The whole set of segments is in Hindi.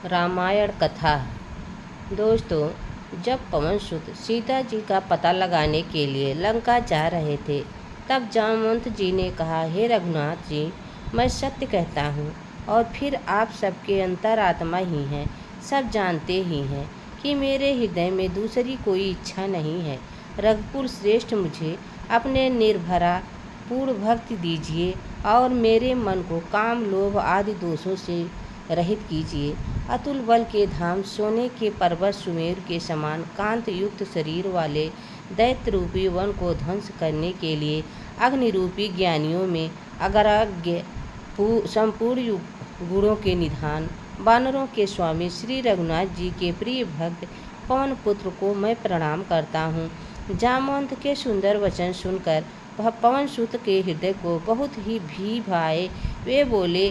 रामायण कथा। दोस्तों, जब पवन सुत सीता जी का पता लगाने के लिए लंका जा रहे थे, तब जामवंत जी ने कहा, हे रघुनाथ जी, मैं सत्य कहता हूँ और फिर आप सबके अंतरात्मा ही हैं। सब जानते ही हैं कि मेरे हृदय में दूसरी कोई इच्छा नहीं है। रघुकुल श्रेष्ठ, मुझे अपने निर्भरा पूर्ण भक्ति दीजिए और मेरे मन को काम, लोभ आदि दोषों से रहित कीजिए। अतुल बल के धाम, सोने के पर्वत सुमेरु के समान कांत युक्त शरीर वाले दैत्य रूपी वन को ध्वंस करने के लिए अग्नि रूपी ज्ञानियों में अग्रज्ञ संपूर्ण गुणों के निधान, वानरों के स्वामी श्री रघुनाथ जी के प्रिय भक्त पवन पुत्र को मैं प्रणाम करता हूँ। जामवंत के सुंदर वचन सुनकर पवन सुत के हृदय को बहुत ही भी भाए। वे बोले,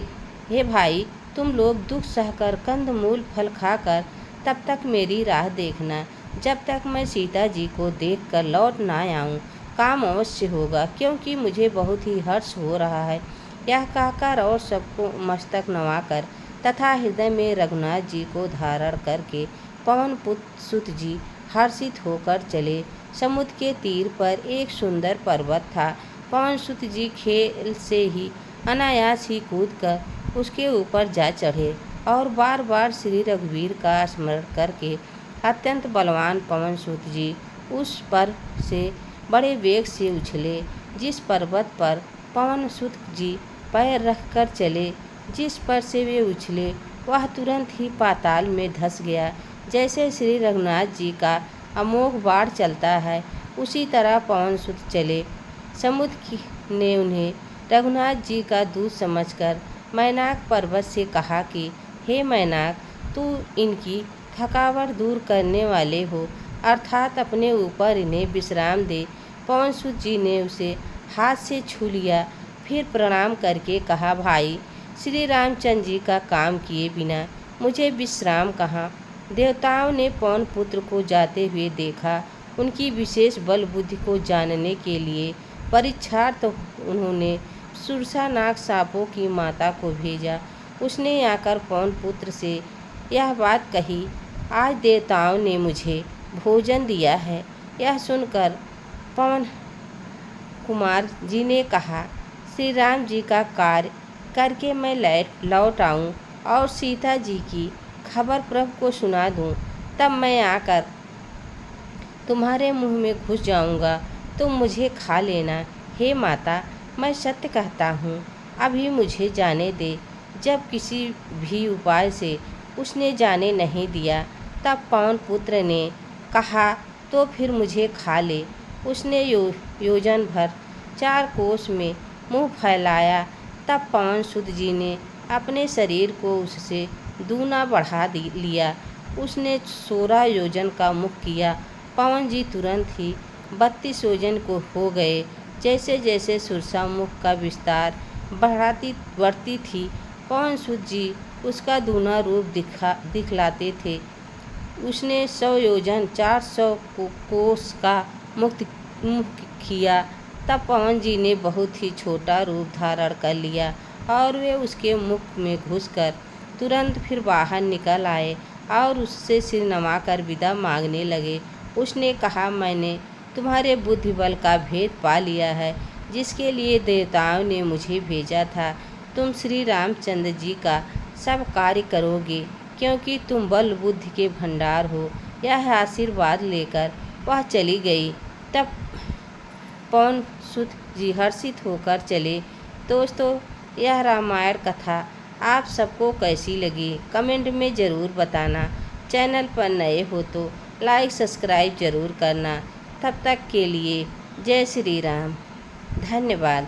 हे भाई, तुम लोग दुख सहकर कंदमूल फल खाकर तब तक मेरी राह देखना, जब तक मैं सीता जी को देखकर लौट ना आऊँ। काम अवश्य होगा, क्योंकि मुझे बहुत ही हर्ष हो रहा है। यह कहकर और सबको मस्तक नवाकर तथा हृदय में रघुनाथ जी को धारण करके पवन पुत्र सुत जी हर्षित होकर चले। समुद्र के तीर पर एक सुंदर पर्वत था। पवन सुत जी खेल से ही अनायास ही कूदकर उसके ऊपर जा चढ़े और बार बार श्री रघुवीर का स्मरण करके अत्यंत बलवान पवन सुत जी उस पर से बड़े वेग से उछले। जिस पर्वत पर पवन सुत जी पैर रखकर चले, जिस पर से वे उछले, वह तुरंत ही पाताल में धंस गया। जैसे श्री रघुनाथ जी का अमोघ बाढ़ चलता है, उसी तरह पवन सुत चले। समुद्र ने उन्हें रघुनाथ जी का दूत समझकर मैनाक पर्वत से कहा कि हे मैनाक, तू इनकी थकावट दूर करने वाले हो, अर्थात अपने ऊपर इन्हें विश्राम दे। पवन सुत जी ने उसे हाथ से छू लिया, फिर प्रणाम करके कहा, भाई, श्री रामचंद्र जी का काम किए बिना मुझे विश्राम कहाँ। देवताओं ने पवन पुत्र को जाते हुए देखा। उनकी विशेष बल बुद्धि को जानने के लिए परीक्षार्थ उन्होंने सुरसा नाग सांपों की माता को भेजा। उसने आकर पवन पुत्र से यह बात कही, आज देवताओं ने मुझे भोजन दिया है। यह सुनकर पवन कुमार जी ने कहा, श्री राम जी का कार्य करके मैं लौट आऊँ और सीता जी की खबर प्रभु को सुना दूँ, तब मैं आकर तुम्हारे मुंह में घुस जाऊँगा, तुम मुझे खा लेना। हे माता, मैं सत्य कहता हूँ, अभी मुझे जाने दे। जब किसी भी उपाय से उसने जाने नहीं दिया, तब पवन पुत्र ने कहा, तो फिर मुझे खा ले। उसने योजन भर 4 कोस में मुंह फैलाया, तब पवन सुत जी ने अपने शरीर को उससे दूना बढ़ा लिया। उसने 16 योजन का मुख किया। पवन जी तुरंत ही 32 योजन को हो गए। जैसे जैसे सुरसा मुख का विस्तार बढ़ती थी, पवन सुत जी उसका दूना रूप दिखलाते थे। उसने 100 योजन 400 कोस का मुख किया, तब पवन जी ने बहुत ही छोटा रूप धारण कर लिया और वे उसके मुख में घुसकर तुरंत फिर बाहर निकल आए और उससे सिर नवाकर विदा मांगने लगे। उसने कहा, मैंने तुम्हारे बुद्धि बल का भेद पा लिया है, जिसके लिए देवताओं ने मुझे भेजा था। तुम श्री रामचंद्र जी का सब कार्य करोगे, क्योंकि तुम बल बुद्धि के भंडार हो। यह आशीर्वाद लेकर वह चली गई। तब पवन सुत जी हर्षित होकर चले। दोस्तों, यह रामायण कथा आप सबको कैसी लगी, कमेंट में ज़रूर बताना। चैनल पर नए हो तो लाइक सब्सक्राइब ज़रूर करना। तब तक के लिए जय श्री राम। धन्यवाद।